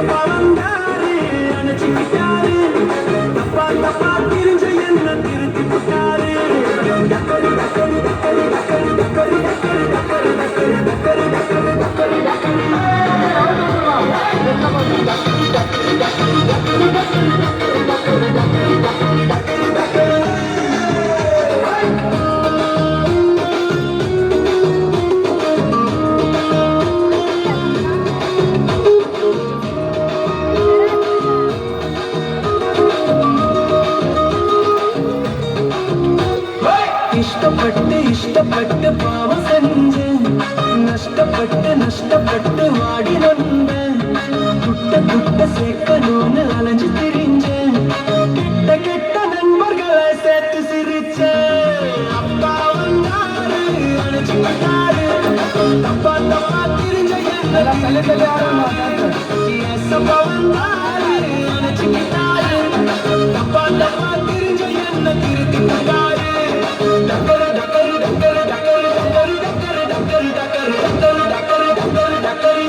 பவந்தாரு அணைச்சிக்கிட்டாரு தப்பா தப்பா திரிஞ்ச என்ன திருத்தி விட்டாரு டக்கரு டக்கரு டக்கரு டக்கரு டக்கரு டக்கரு டக்கரு டக்கரு டக்கரு டக்கரு டக்கரு டக்கரு இஷ்டப்பட்டு பாவம் செஞ்சேன் நஷ்டப்பட்டு வாடி வந்தேன் குட்ட சேர்க்கணும்னு அலைஞ்சு திரிஞ்சேன் கெட்ட நண்பர்களை சேர்த்து சிரிச்சேன் அப்பா வந்தாரு அணைச்சுக்கிட்டாரு தப்பா திரிஞ்ச ஏசப்பா வந்தாரு அணைச்சுக்கிட்டாரு தப்பா திரிஞ்ச என்ன திருத்தி விட்டாரு டக்கரு டக்கரு டக்கரு டக்கரு டக்கரு டக்கரு டக்கரு டக்கரு டக்கரு டக்கரு டக்கரு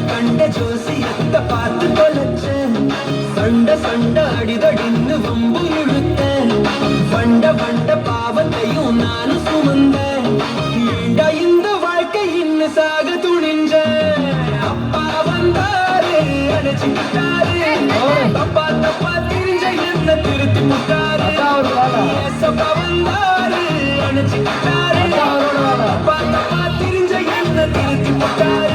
கண்ட ஜோசியத்தை பார்த்து தொலைச்சேன் சண்ட அடிதடின்னு வம்பு இழுத்தேன் வண்ட பாவத்தையும் நானும் சுமந்தேன் ஏண்டா இந்த வாழ்க்கை இன்னும் சாக துணிஞ்சேன் அப்பா வந்தாரு அணைச்சுக்கிட்டாரு தப்பா திரிஞ்ச என்ன திருத்தி முட்டாரு ஏசப்பா வந்தாரு அணைச்சுக்கிட்டாரு தப்பா திரிஞ்ச என்ன திருத்தி முட்டாரு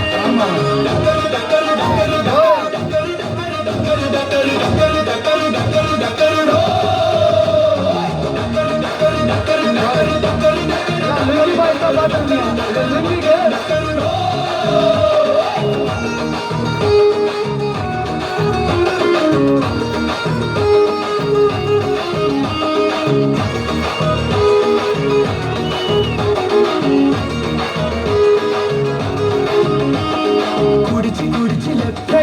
குடிச்சு லெப்ட்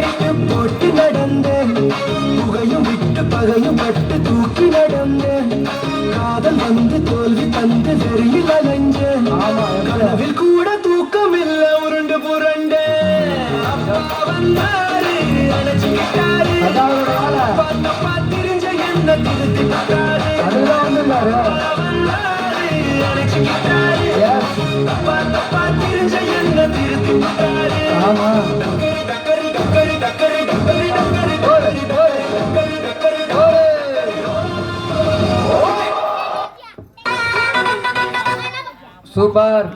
போட்டு நடந்தேன் புகையும் விட்டு பகையும் பட்டு தூக்கி நடந்தேன் காதல் வந்து தோல்வி தந்து வெறியில் அலைஞ்சேன் கனவில் கூட தூக்கம் இல்ல உருண்டு புரண்டே வந்தாரு அணைச்சுக்கிட்டாரு தப்பா திரிஞ்ச என்ன திருத்தி விட்டாரு அணைச்சுக்கிட்டாரு தப்பா திரிஞ்ச என்ன திருத்தி விட்டாரு சூப்பர்.